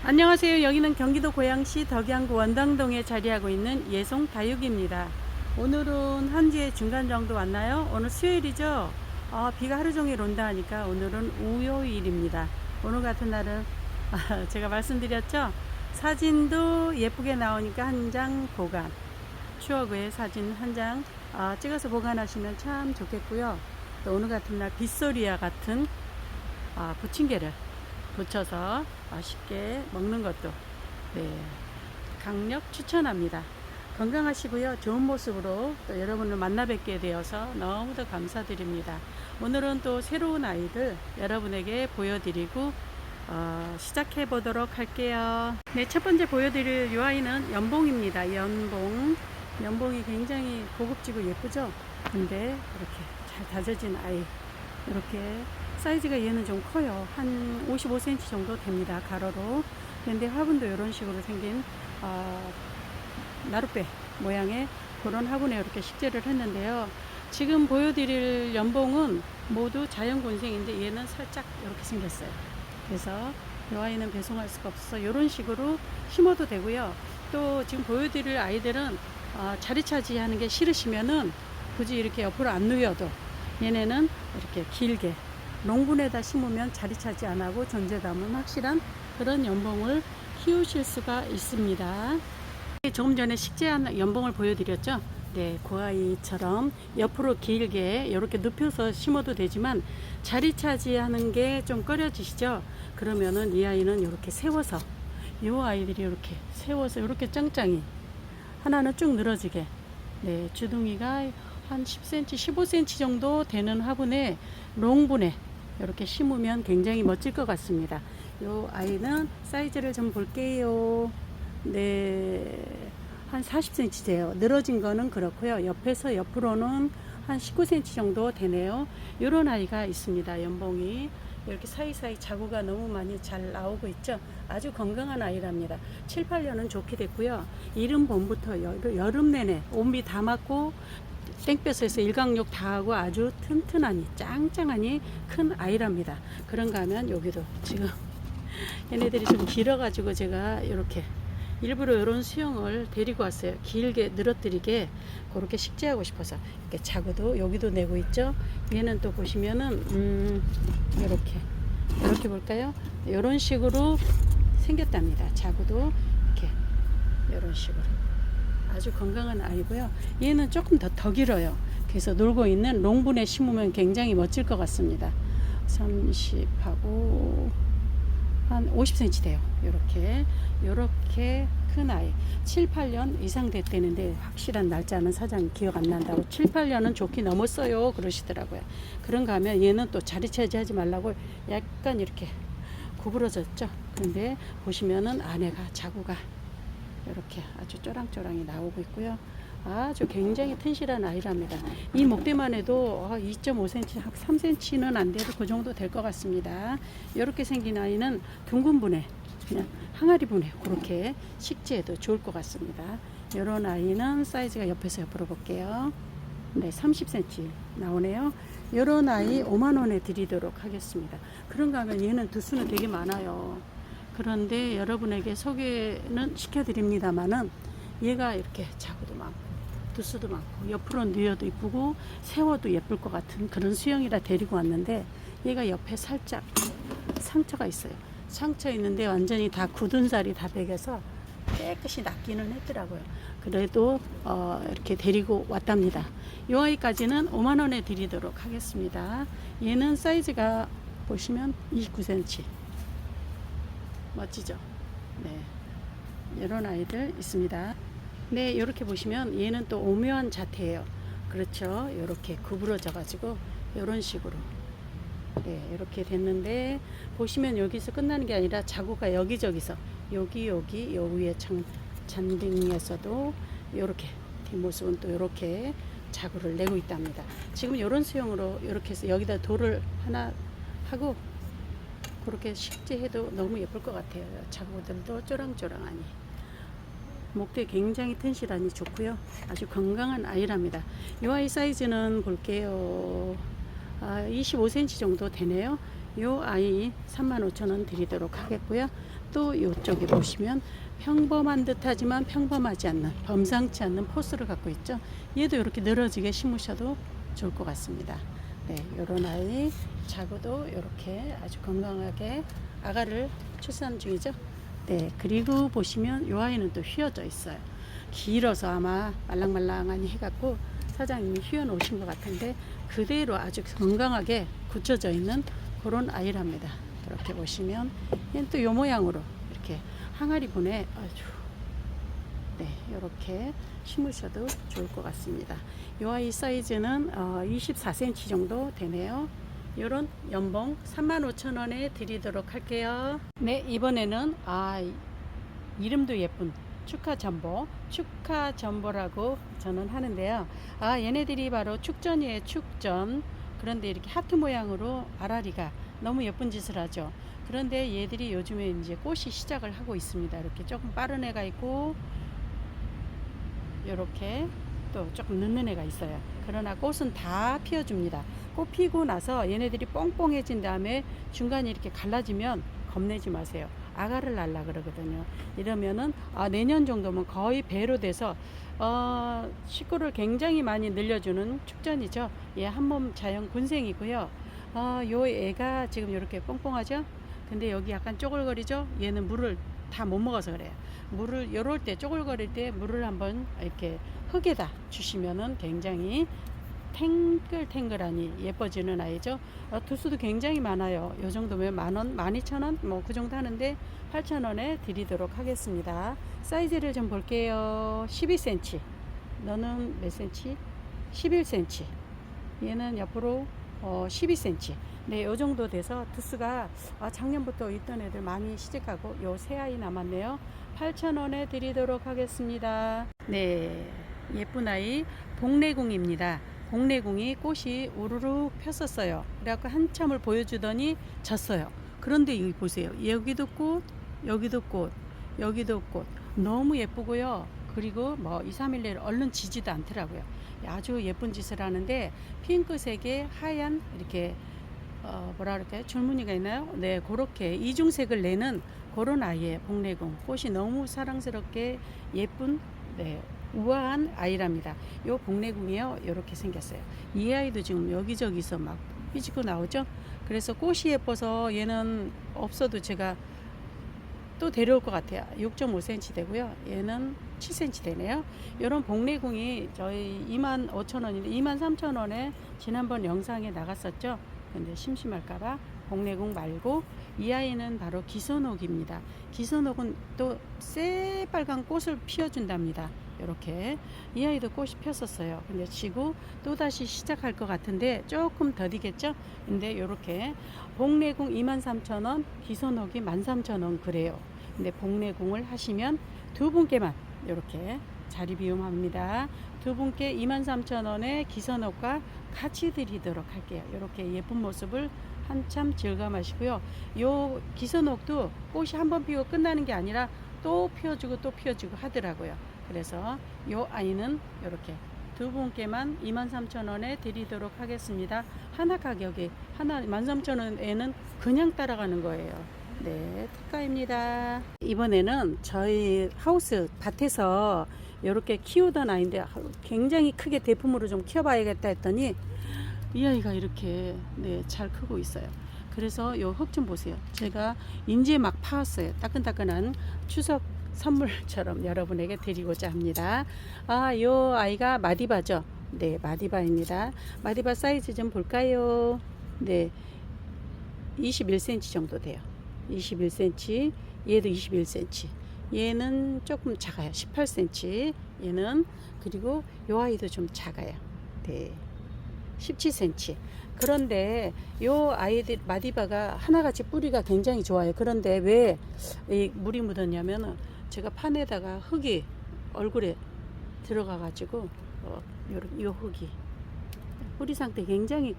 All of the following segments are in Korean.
안녕하세요. 여기는 경기도 고양시 덕양구 원당동에 자리하고 있는 예송 다육입니다. 오늘은 한지의 중간 정도 왔나요? 오늘 수요일이죠. 비가 하루 종일 온다 하니까 오늘은 우요일입니다. 오늘 같은 날은 제가 말씀드렸죠. 사진도 예쁘게 나오니까 한 장 보관, 추억의 사진 한 장 찍어서 보관하시면 참 좋겠고요. 또 오늘 같은 날 빗소리와 같은 부침개를 부쳐서 맛있게 먹는 것도 강력 추천합니다. 건강하시고요. 좋은 모습으로 또 여러분을 만나 뵙게 되어서 너무도 감사드립니다. 오늘은 또 새로운 아이들 여러분에게 보여드리고 시작해 보도록 할게요. 네, 첫 번째 보여드릴 이 아이는 연봉입니다. 연봉이 굉장히 고급지고 예쁘죠? 근데 이렇게 잘 다져진 아이, 이렇게 사이즈가 얘는 좀 커요. 한 55cm 정도 됩니다. 가로로. 근데 화분도 이런 식으로 생긴 나룻배 모양의 그런 화분에 이렇게 식재를 했는데요. 지금 보여드릴 연봉은 모두 자연군생인데 얘는 살짝 이렇게 생겼어요. 그래서 이 아이는 배송할 수가 없어서 이런 식으로 심어도 되고요. 또 지금 보여드릴 아이들은 자리 차지하는 게 싫으시면은 굳이 이렇게 옆으로 안 누워도 얘네는 이렇게 길게 롱분에다 심으면 자리 차지 안 하고 존재감은 확실한 그런 연봉을 키우실 수가 있습니다. 조금 전에 식재한 연봉을 보여드렸죠. 네, 그 아이처럼 옆으로 길게 이렇게 눕혀서 심어도 되지만 자리 차지하는 게 좀 꺼려지시죠. 그러면은 이 아이는 이렇게 세워서, 이 아이들이 이렇게 세워서 이렇게 짱짱이 하나는 쭉 늘어지게, 네, 주둥이가 한 10cm, 15cm 정도 되는 화분에 롱분에 이렇게 심으면 굉장히 멋질 것 같습니다. 이 아이는 사이즈를 좀 볼게요. 네, 한 40cm 돼요. 늘어진 거는 그렇고요. 옆에서 옆으로는 한 19cm 정도 되네요. 이런 아이가 있습니다. 연봉이 이렇게 사이사이 자구가 너무 많이 잘 나오고 있죠. 아주 건강한 아이랍니다. 7, 8년은 좋게 됐고요. 이른 봄부터 여름 내내 온비 다 맞고 땡볕에서 일광욕 다 하고 아주 튼튼하니 짱짱하니 큰 아이랍니다. 그런가 하면 여기도 지금 얘네들이 좀 길어가지고 제가 이렇게 일부러 이런 수영을 데리고 왔어요. 길게 늘어뜨리게 그렇게 식재하고 싶어서. 이렇게 자구도 여기도 내고 있죠. 얘는 또 보시면은 이렇게 볼까요? 이런 식으로 생겼답니다. 자구도 이렇게 이런 식으로 아주 건강한 아이고요. 얘는 조금 더 길어요. 그래서 놀고 있는 롱분에 심으면 굉장히 멋질 것 같습니다. 30하고 한 50cm 돼요. 이렇게 큰 아이. 7, 8년 이상 됐다는데 확실한 날짜는 사장님 기억 안 난다고. 7, 8년은 좋게 넘었어요 그러시더라고요. 그런가 하면 얘는 또 자리 차지하지 말라고 약간 이렇게 구부러졌죠. 그런데 보시면은 안에가 자구가 이렇게 아주 쪼랑쪼랑이 나오고 있고요. 아주 굉장히 튼실한 아이랍니다. 이 목대만 해도 2.5cm, 3cm는 안 돼도 그 정도 될 것 같습니다. 이렇게 생긴 아이는 둥근 분해, 그냥 항아리 분해 그렇게 식재해도 좋을 것 같습니다. 이런 아이는 사이즈가 옆에서 옆으로 볼게요. 네, 30cm 나오네요. 이런 아이 5만원에 드리도록 하겠습니다. 그런가 하면 얘는 두수는 되게 많아요. 그런데 여러분에게 소개는 시켜드립니다만은 얘가 이렇게 자구도 많고 두수도 많고 옆으로 뉘어도 이쁘고 세워도 예쁠 것 같은 그런 수영이라 데리고 왔는데 얘가 옆에 살짝 상처가 있어요. 상처 있는데 완전히 다 굳은 살이 다 배겨서 깨끗이 낫기는 했더라고요. 그래도 이렇게 데리고 왔답니다. 이 아이까지는 5만원에 드리도록 하겠습니다. 얘는 사이즈가 보시면 29cm 멋지죠? 네, 이런 아이들 있습니다. 네, 이렇게 보시면 얘는 또 오묘한 자태예요. 그렇죠? 이렇게 구부러져 가지고 이런 식으로 네, 이렇게 됐는데 보시면 여기서 끝나는 게 아니라 자구가 여기저기서 여기 요 위에 잔딩에서도 이렇게 뒷모습은 또 이렇게 자구를 내고 있답니다. 지금 이런 수영으로 이렇게 해서 여기다 돌을 하나 하고 그렇게 식재해도 너무 예쁠 것 같아요. 자구들도 쪼랑쪼랑하니 목대 굉장히 튼실하니 좋고요. 아주 건강한 아이랍니다. 이 아이 사이즈는 볼게요. 25cm 정도 되네요. 이 아이 35,000원 드리도록 하겠고요. 또 이쪽에 보시면 평범한 듯하지만 평범하지 않는 범상치 않는 포스를 갖고 있죠. 얘도 이렇게 늘어지게 심으셔도 좋을 것 같습니다. 네, 요런 아이 자구도 이렇게 아주 건강하게 아가를 출산 중이죠. 네, 그리고 보시면 이 아이는 또 휘어져 있어요. 길어서 아마 말랑말랑하니 해갖고 사장님이 휘어 놓으신 것 같은데 그대로 아주 건강하게 굳혀져 있는 그런 아이랍니다. 이렇게 보시면 얘는 또 요 모양으로 이렇게 항아리분에 아주 네, 이렇게 심으셔도 좋을 것 같습니다. 이 아이 사이즈는 24cm 정도 되네요. 이런 연봉 35,000원에 드리도록 할게요. 네, 이번에는 이름도 예쁜 축하전보라고 저는 하는데요. 얘네들이 바로 축전이에요. 축전. 그런데 이렇게 하트 모양으로 아라리가 너무 예쁜 짓을 하죠. 그런데 얘들이 요즘에 이제 꽃이 시작을 하고 있습니다. 이렇게 조금 빠른 애가 있고 이렇게 또 조금 늦는 애가 있어요. 그러나 꽃은 다 피워줍니다. 꽃 피고 나서 얘네들이 뽕뽕해진 다음에 중간에 이렇게 갈라지면 겁내지 마세요. 아가를 낳으려 그러거든요. 이러면은 내년 정도면 거의 배로 돼서 식구를 굉장히 많이 늘려주는 축전이죠. 얘 한몸 자연 군생이고요. 요 애가 지금 이렇게 뽕뽕하죠. 근데 여기 약간 쪼글거리죠. 얘는 물을 다 못 먹어서 그래요. 물을 요럴 때 쪼글거릴 때 물을 한번 이렇게 흙에다 주시면은 굉장히 탱글탱글하니 예뻐지는 아이죠. 두수도 굉장히 많아요. 요 정도면 만원, 12,000원 뭐 그 정도 하는데 8,000원에 드리도록 하겠습니다. 사이즈를 좀 볼게요. 12cm. 너는 몇 cm? 11cm. 얘는 옆으로 12cm. 네, 요 정도 돼서 두수가 작년부터 있던 애들 많이 시집가고 요 세 아이 남았네요. 8,000원에 드리도록 하겠습니다. 네, 예쁜 아이 복내궁입니다. 복내궁이 꽃이 우르르 폈었어요. 그래갖고 한참을 보여주더니 졌어요. 그런데 여기 보세요. 여기도 꽃, 여기도 꽃, 여기도 꽃. 너무 예쁘고요. 그리고 뭐 2, 3일 내로 얼른 지지도 않더라고요. 아주 예쁜 짓을 하는데 핑크색에 하얀 이렇게 뭐라 그럴까요? 줄무늬가 있나요? 네, 그렇게 이중색을 내는 그런 아이의 복내궁. 꽃이 너무 사랑스럽게 예쁜 네, 우아한 아이랍니다. 요 복내궁이요, 이렇게 생겼어요. 이 아이도 지금 여기저기서 막 삐지고 나오죠. 그래서 꽃이 예뻐서 얘는 없어도 제가 또 데려올 것 같아요. 6.5cm 되고요. 얘는 7cm 되네요. 이런 복내궁이 저희 25,000원인데 23,000원에 지난번 영상에 나갔었죠. 근데 심심할까봐 복내궁 말고 이 아이는 바로 기선옥입니다. 기선옥은 또 새빨간 꽃을 피워준답니다. 이렇게 이 아이도 꽃이 폈었어요. 근데 지고 또 다시 시작할 것 같은데 조금 더디겠죠. 근데 이렇게 복내궁 23,000원, 기선옥이 13,000원 그래요. 근데 복내궁을 하시면 두 분께만 이렇게 자리 비움합니다. 두 분께 23,000원에 기선옥과 같이 드리도록 할게요. 이렇게 예쁜 모습을 한참 즐감하시고요. 요 기선옥도 꽃이 한번 피고 끝나는 게 아니라 또 피워주고 또 피워주고 하더라고요. 그래서 요 아이는 이렇게 두 분께만 23,000원에 드리도록 하겠습니다. 하나 가격이 하나 13,000원에는 그냥 따라가는 거예요. 네, 특가입니다. 이번에는 저희 하우스 밭에서 이렇게 키우던 아이인데 굉장히 크게 대품으로 좀 키워봐야겠다 했더니 이 아이가 이렇게 네, 잘 크고 있어요. 그래서 요 흙 좀 보세요. 제가 인제 막 파왔어요. 따끈따끈한 추석 선물처럼 여러분에게 드리고자 합니다. 요 아이가 마디바죠. 네, 마디바입니다. 마디바 사이즈 좀 볼까요? 네, 21cm 정도 돼요. 21cm, 얘도 21cm. 얘는 조금 작아요. 18cm. 얘는 그리고 요 아이도 좀 작아요. 네, 17cm. 그런데 요 아이들 마디바가 하나같이 뿌리가 굉장히 좋아요. 그런데 왜 이 물이 묻었냐면 제가 판에다가 흙이 얼굴에 들어가 가지고 요 흙이 뿌리 상태 굉장히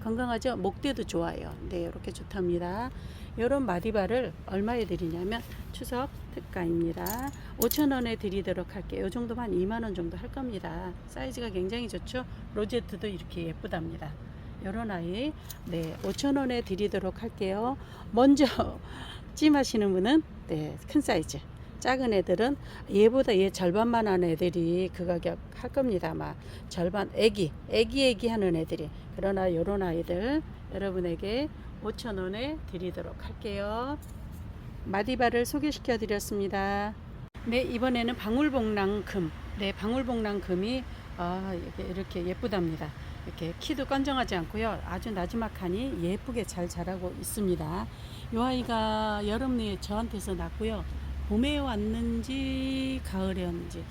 건강하죠. 목대도 좋아요. 네, 이렇게 좋답니다. 이런 마디바를 얼마에 드리냐면 추석 특가입니다. 5,000원에 드리도록 할게요. 이 정도면 한 2만원 정도 할 겁니다. 사이즈가 굉장히 좋죠. 로제트도 이렇게 예쁘답니다. 이런 아이 네, 5,000원에 드리도록 할게요. 먼저 찜하시는 분은 네, 큰 사이즈. 작은 애들은 얘보다 얘 절반만 하는 애들이 그 가격 할 겁니다. 아마 절반 애기 하는 애들이. 그러나 요런 아이들 여러분에게 5,000원에 드리도록 할게요. 마디바를 소개시켜 드렸습니다. 네, 이번에는 방울복랑금. 네, 방울복랑금이 이렇게 예쁘답니다. 이렇게 키도 건정하지 않고요. 아주 나지막하니 예쁘게 잘 자라고 있습니다. 이 아이가 여름에 저한테서 났고요. 봄에 왔는지 가을에 왔는지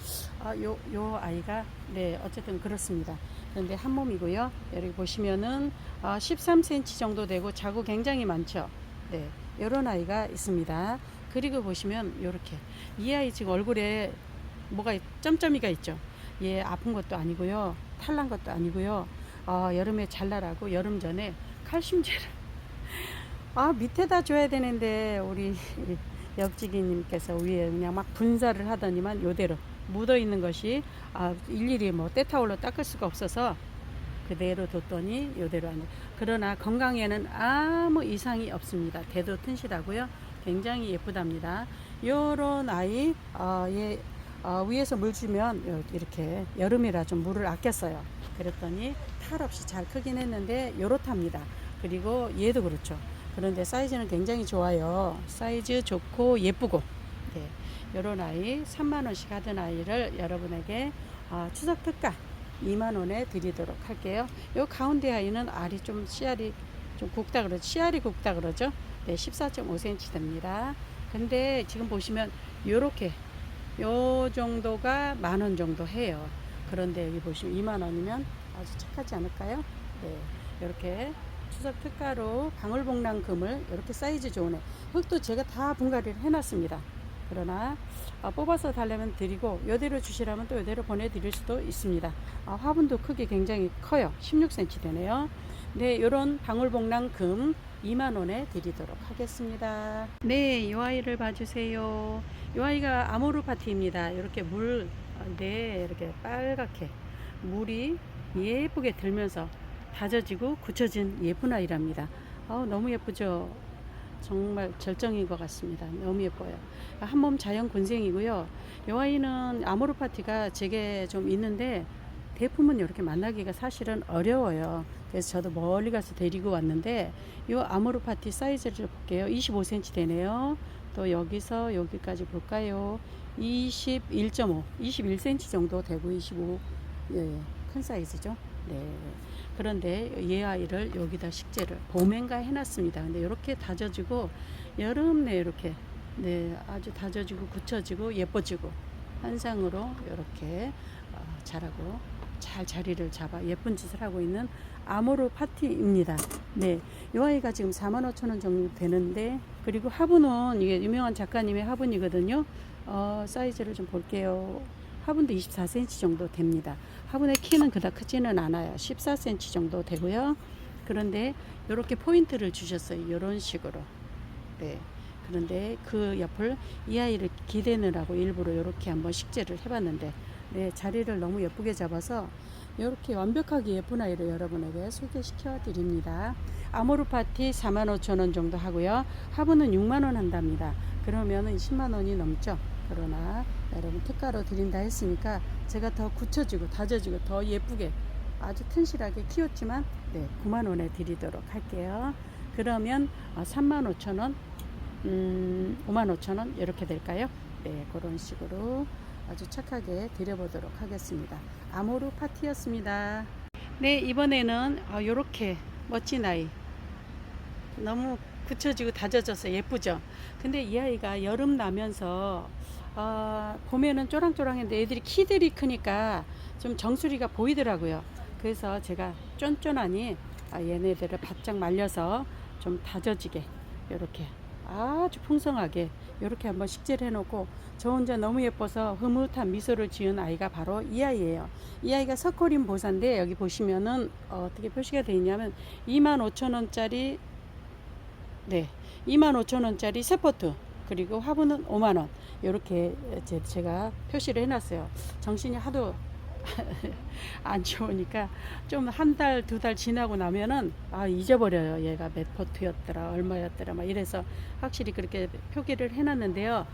요 아이가 네 어쨌든 그렇습니다. 그런데 한 몸이고요. 여기 보시면은 13cm 정도 되고 자구 굉장히 많죠. 네, 요런 아이가 있습니다. 그리고 보시면 요렇게 이 아이 지금 얼굴에 뭐가 점점이가 있죠. 얘 아픈 것도 아니고요. 탈난 것도 아니고요. 여름에 잘 나라고 여름 전에 칼슘제를 밑에다 줘야 되는데 우리 옆지기님께서 위에 그냥 막 분사를 하더니만 요대로 묻어 있는 것이 일일이 뭐 때타올로 닦을 수가 없어서 그대로 뒀더니 요대로 안 돼. 그러나 건강에는 아무 이상이 없습니다. 대도 튼실하고요. 굉장히 예쁘답니다. 요런 아이 얘 위에서 물 주면 이렇게 여름이라 좀 물을 아꼈어요. 그랬더니 탈 없이 잘 크긴 했는데 요렇답니다. 그리고 얘도 그렇죠. 그런데 사이즈는 굉장히 좋아요. 사이즈 좋고 예쁘고 네, 요런 아이 3만원씩 하던 아이를 여러분에게 추석 특가 2만원에 드리도록 할게요. 요 가운데 아이는 알이 좀 씨알이 좀 굵다 그러죠. 씨알이 굵다 그러죠. 네, 14.5cm 됩니다. 근데 지금 보시면 요렇게 요 정도가 10,000원 정도 해요. 그런데 여기 보시면 2만원이면 아주 착하지 않을까요? 네, 이렇게 추석 특가로 방울복랑금을 이렇게 사이즈 좋은 애 흙도 제가 다 분갈이를 해놨습니다. 그러나 뽑아서 달라면 드리고 요대로 주시라면 또 요대로 보내드릴 수도 있습니다. 화분도 크기 굉장히 커요. 16cm 되네요. 네, 요런 방울복랑금 2만원에 드리도록 하겠습니다. 네, 이 아이를 봐주세요. 이 아이가 아모르파티입니다. 이렇게 네, 이렇게 빨갛게 물이 예쁘게 들면서 다져지고 굳혀진 예쁜 아이랍니다. 너무 예쁘죠? 정말 절정인 것 같습니다. 너무 예뻐요. 한 몸 자연 군생이고요. 이 아이는 아모르파티가 제게 좀 있는데 대품은 이렇게 만나기가 사실은 어려워요. 그래서 저도 멀리 가서 데리고 왔는데 이 아모르파티 사이즈를 볼게요. 25cm 되네요. 또 여기서 여기까지 볼까요? 21.5, 21cm 정도 되고 25, 예, 큰 사이즈죠. 네. 그런데 얘 아이를 여기다 식재를 봄엔가 해놨습니다. 근데 이렇게 다져지고 여름 내 이렇게 네 아주 다져지고 굳혀지고 예뻐지고 한상으로 이렇게 자라고 잘 자리를 잡아 예쁜 짓을 하고 있는 아모르파티입니다. 네, 이 아이가 지금 45,000원 정도 되는데 그리고 화분은 이게 유명한 작가님의 화분이거든요. 사이즈를 좀 볼게요. 화분도 24cm 정도 됩니다. 화분의 키는 그닥 크지는 않아요. 14cm 정도 되고요. 그런데 이렇게 포인트를 주셨어요. 이런 식으로. 네. 그런데 그 옆을 이 아이를 기대느라고 일부러 이렇게 한번 식재를 해봤는데 네, 자리를 너무 예쁘게 잡아서 이렇게 완벽하게 예쁜 아이를 여러분에게 소개시켜 드립니다. 아모르파티 45,000원 정도 하고요. 화분은 6만원 한답니다. 그러면 10만원이 넘죠. 그러나 여러분 특가로 드린다 했으니까 제가 더 굳혀지고 다져지고 더 예쁘게 아주 튼실하게 키웠지만 네, 9만원에 드리도록 할게요. 그러면 35,000원 55,000원 이렇게 될까요? 네, 그런 식으로 아주 착하게 드려보도록 하겠습니다. 아모르파티였습니다. 네, 이번에는 이렇게 멋진 아이 너무 굳혀지고 다져져서 예쁘죠. 근데 이 아이가 여름 나면서 봄에는 쪼랑쪼랑했는데 애들이 키들이 크니까 좀 정수리가 보이더라고요. 그래서 제가 쫀쫀하니 얘네들을 바짝 말려서 좀 다져지게 이렇게 아주 풍성하게 이렇게 한번 식재를 해놓고 저 혼자 너무 예뻐서 흐뭇한 미소를 지은 아이가 바로 이 아이예요. 이 아이가 서코린 보사인데 여기 보시면은 어떻게 표시가 되어 있냐면 25,000원짜리 네, 25,000원짜리 세포트 그리고 화분은 5만원 이렇게 제가 표시를 해놨어요. 정신이 하도 안 좋으니까 좀 한 달, 두 달 지나고 나면은 잊어버려요. 얘가 몇 포트였더라, 얼마였더라, 막 이래서 확실히 그렇게 표기를 해놨는데요.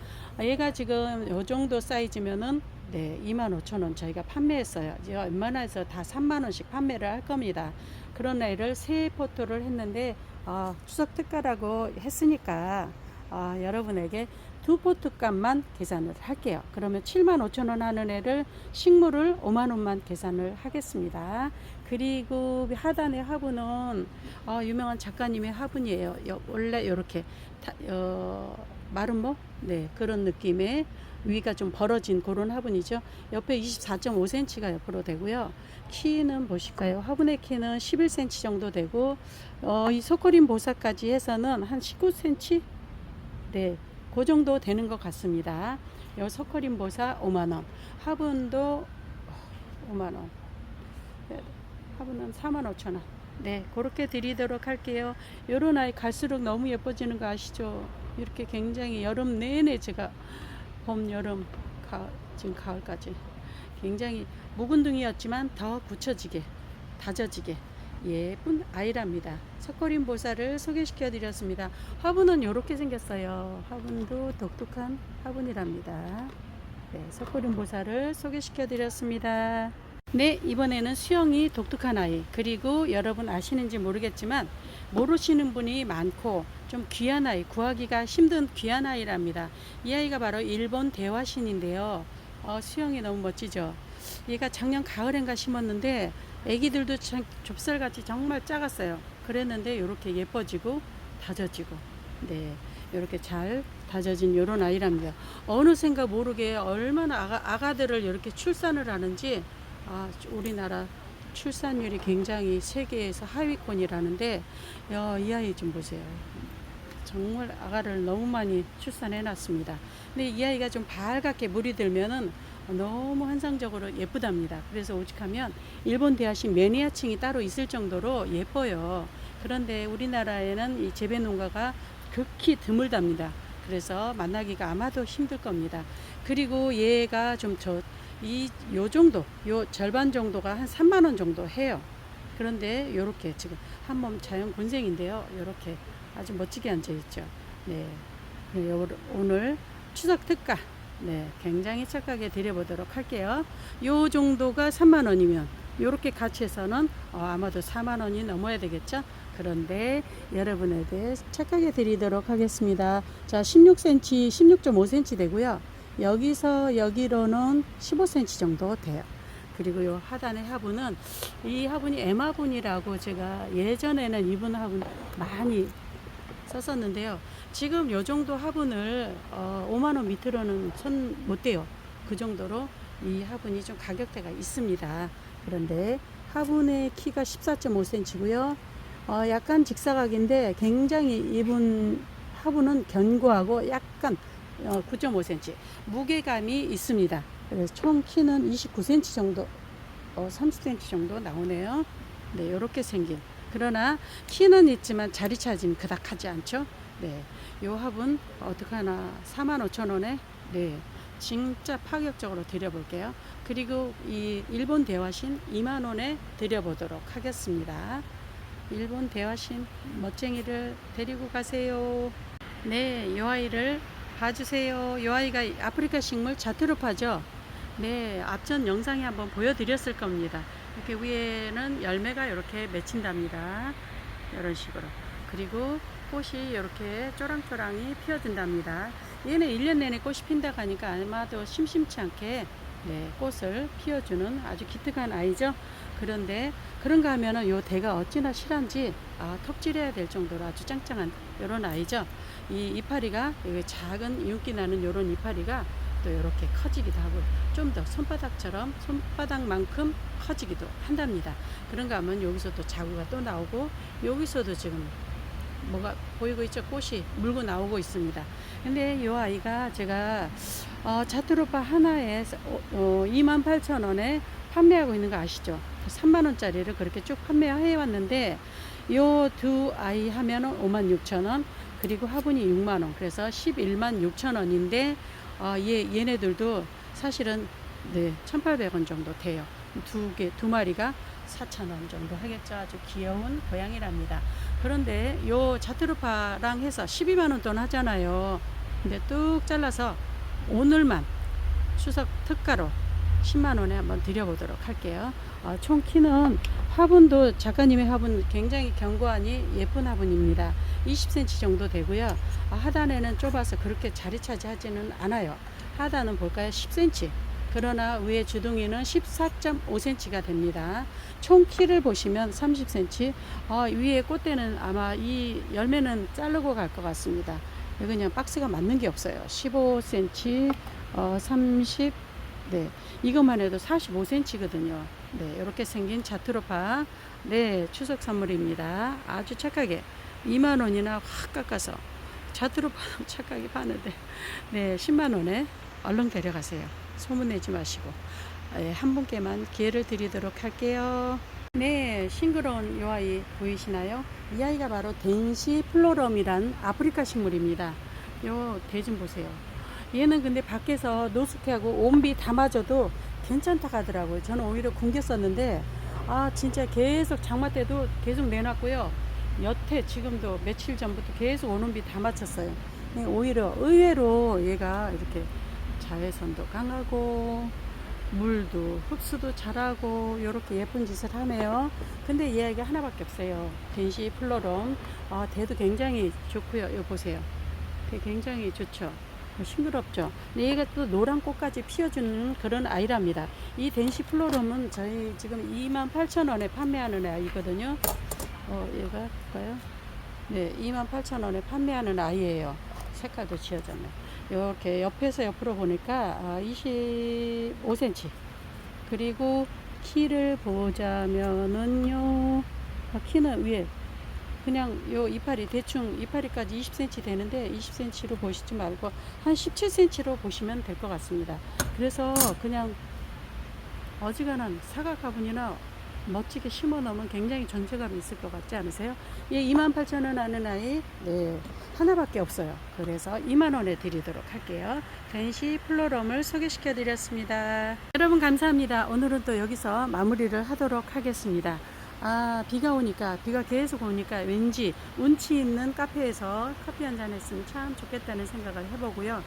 얘가 지금 요 정도 사이즈면은 네, 25,000원 저희가 판매했어요. 이제 웬만해서 다 3만원씩 판매를 할 겁니다. 그런 애를 세 포트를 했는데, 추석 특가라고 했으니까, 여러분에게 두 포트 값만 계산을 할게요. 그러면 75,000원 하는 애를 식물을 5만원만 계산을 하겠습니다. 그리고 하단의 화분은 유명한 작가님의 화분이에요. 원래 이렇게 마름모 네, 그런 느낌의 위가 좀 벌어진 그런 화분이죠. 옆에 24.5cm가 옆으로 되고요. 키는 보실까요? 화분의 키는 11cm 정도 되고 이 소코린 보사까지 해서는 한 19cm 네, 그 정도 되는 것 같습니다. 요 소코린 보사 5만원, 화분도 5만원, 화분은 45,000원. 네, 그렇게 드리도록 할게요. 요런 아이 갈수록 너무 예뻐지는 거 아시죠? 이렇게 굉장히 여름 내내 제가 봄, 여름, 가을, 지금 가을까지 굉장히 묵은둥이였지만 더 굳혀지게, 다져지게 예쁜 아이랍니다. 석고린 보사를 소개시켜 드렸습니다. 화분은 이렇게 생겼어요. 화분도 독특한 화분이랍니다. 네, 석고린 보사를 소개시켜 드렸습니다. 네, 이번에는 수영이 독특한 아이, 그리고 여러분 아시는지 모르겠지만 모르시는 분이 많고 좀 귀한 아이, 구하기가 힘든 귀한 아이랍니다. 이 아이가 바로 일본 대화신인데요. 수영이 너무 멋지죠. 얘가 작년 가을엔가 심었는데 애기들도 좁쌀같이 정말 작았어요. 그랬는데 이렇게 예뻐지고 다져지고 네, 이렇게 잘 다져진 요런 아이랍니다. 어느샌가 모르게 얼마나 아가들을 이렇게 출산을 하는지 우리나라 출산율이 굉장히 세계에서 하위권이라는데 이 아이 좀 보세요. 정말 아가를 너무 많이 출산해 놨습니다. 근데 이 아이가 좀 밝게 물이 들면은 너무 환상적으로 예쁘답니다. 그래서 오직하면 일본 대하신 매니아층이 따로 있을 정도로 예뻐요. 그런데 우리나라에는 이 재배 농가가 극히 드물답니다. 그래서 만나기가 아마도 힘들 겁니다. 그리고 얘가 좀 요 정도, 요 절반 정도가 한 3만원 정도 해요. 그런데 요렇게 지금 한 몸 자연 군생인데요. 요렇게 아주 멋지게 앉아 있죠. 네. 오늘 추석 특가 네, 굉장히 착하게 드려보도록 할게요. 요 정도가 3만원이면 요렇게 같이 해서는 아마도 4만원이 넘어야 되겠죠. 그런데 여러분에 대해 착하게 드리도록 하겠습니다. 자, 16cm, 16.5cm 되고요. 여기서 여기로는 15cm 정도 돼요. 그리고 요 하단의 화분은 이 화분이 M화분이라고 제가 예전에는 이분 화분 많이 썼었는데요. 지금 요 정도 화분을 5만원 밑으로는 손 못 대요. 그 정도로 이 화분이 좀 가격대가 있습니다. 그런데 화분의 키가 14.5cm고요. 약간 직사각인데 굉장히 이분 화분은 견고하고 약간 9.5cm 무게감이 있습니다. 그래서 총 키는 29cm 정도 30cm 정도 나오네요. 네, 이렇게 생긴, 그러나 키는 있지만 자리 차짐 그닥 하지 않죠. 네, 요 화분 어떡하나 45,000원에 네, 진짜 파격적으로 드려볼게요. 그리고 이 일본 대화신 2만원에 드려보도록 하겠습니다. 일본 대화신 멋쟁이를 데리고 가세요. 네, 요 아이를 봐주세요. 요 아이가 아프리카 식물 자트로파죠. 네, 앞전 영상에 한번 보여드렸을 겁니다. 이렇게 위에는 열매가 이렇게 맺힌답니다. 이런 식으로. 그리고 꽃이 이렇게 쪼랑쪼랑이 피어든답니다. 얘는 1년 내내 꽃이 핀다고 하니까 아마도 심심치 않게 네, 꽃을 피워주는 아주 기특한 아이죠. 그런데 그런가 하면은 요 대가 어찌나 실한지 톱질해야 될 정도로 아주 짱짱한 이런 아이죠. 이 이파리가 작은 윤기 나는 이런 이파리가 또 이렇게 커지기도 하고 좀 더 손바닥만큼 커지기도 한답니다. 그런가 하면 여기서도 자구가 또 나오고 여기서도 지금 뭐가 보이고 있죠. 꽃이 물고 나오고 있습니다. 근데 이 아이가 제가 자트로파 하나에 28,000원에 판매하고 있는 거 아시죠? 3만원짜리를 그렇게 쭉 판매해 왔는데 요 두 아이 하면은 56,000원, 그리고 화분이 6만원, 그래서 116,000원인데 얘네들도 사실은 네, 1,800원 정도 돼요. 두 마리가 4,000원 정도 하겠죠. 아주 귀여운 고양이랍니다. 그런데 요 자트로파랑 해서 12만원 돈 하잖아요. 근데 뚝 잘라서 오늘만 추석 특가로 10만원에 한번 드려보도록 할게요. 총 키는 화분도 작가님의 화분 굉장히 견고하니 예쁜 화분입니다. 20cm 정도 되고요. 하단에는 좁아서 그렇게 자리 차지하지는 않아요. 하단은 볼까요? 10cm. 그러나 위에 주둥이는 14.5cm가 됩니다. 총 키를 보시면 30cm. 위에 꽃대는 아마 이 열매는 자르고 갈 것 같습니다. 그냥 박스가 맞는 게 없어요. 15cm, 30, 네, 이것만 해도 45cm거든요. 네, 이렇게 생긴 자트로파, 네, 추석 선물입니다. 아주 착하게 2만원이나 확 깎아서 자트로파 착하게 파는데, 네, 10만원에 얼른 데려가세요. 소문내지 마시고. 네, 한 분께만 기회를 드리도록 할게요. 네, 싱그러운 이 아이 보이시나요? 이 아이가 바로 덴시플로럼이란 아프리카 식물입니다. 요 대 좀 보세요. 얘는 근데 밖에서 노숙하고 온비 다 맞아도 괜찮다 하더라고요. 저는 오히려 굶겼었는데 진짜 계속 장마 때도 계속 내놨고요. 여태 지금도 며칠 전부터 계속 온온비 다 맞췄어요. 오히려 의외로 얘가 이렇게 자외선도 강하고 물도 흡수도 잘하고 이렇게 예쁜 짓을 하네요. 근데 이 아이가 하나밖에 없어요. 덴시플로럼. 대도 굉장히 좋고요. 이거 보세요. 대 굉장히 좋죠. 싱그럽죠. 근데 얘가 또 노란 꽃까지 피워주는 그런 아이랍니다. 이 덴시플로럼은 저희 지금 28,000원에 판매하는 아이거든요. 얘가 볼까요? 네, 28,000원에 판매하는 아이예요. 색깔도 지어졌네. 이렇게 옆에서 옆으로 보니까 25cm. 그리고 키를 보자면은요, 키는 위에 그냥 요 이파리 대충 이파리까지 20cm 되는데 20cm로 보시지 말고 한 17cm로 보시면 될 것 같습니다. 그래서 그냥 어지간한 사각 화분이나 멋지게 심어 놓으면 굉장히 존재감이 있을 것 같지 않으세요? 예, 28,000원 하는 아이, 네, 하나밖에 없어요. 그래서 2만원에 드리도록 할게요. 덴시플로럼을 소개시켜 드렸습니다. 여러분 감사합니다. 오늘은 또 여기서 마무리를 하도록 하겠습니다. 비가 오니까, 비가 계속 오니까 왠지 운치 있는 카페에서 커피 한잔 했으면 참 좋겠다는 생각을 해보고요.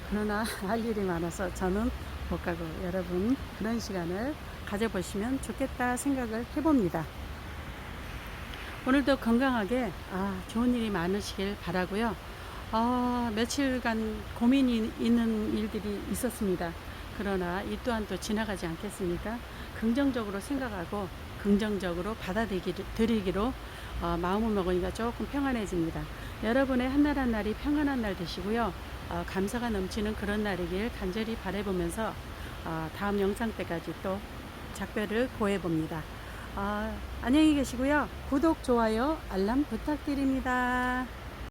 그러나 할 일이 많아서 저는 못 가고 여러분 그런 시간을 가져보시면 좋겠다 생각을 해봅니다. 오늘도 건강하게 좋은 일이 많으시길 바라고요. 며칠간 고민이 있는 일들이 있었습니다. 그러나 이 또한 또 지나가지 않겠습니까? 긍정적으로 생각하고 긍정적으로 받아들이기로 마음을 먹으니까 조금 평안해집니다. 여러분의 한날 한날이 평안한 날 되시고요. 감사가 넘치는 그런 날이길 간절히 바라보면서 다음 영상 때까지 또 작별을 고해봅니다. 안녕히 계시고요. 구독, 좋아요, 알람 부탁드립니다.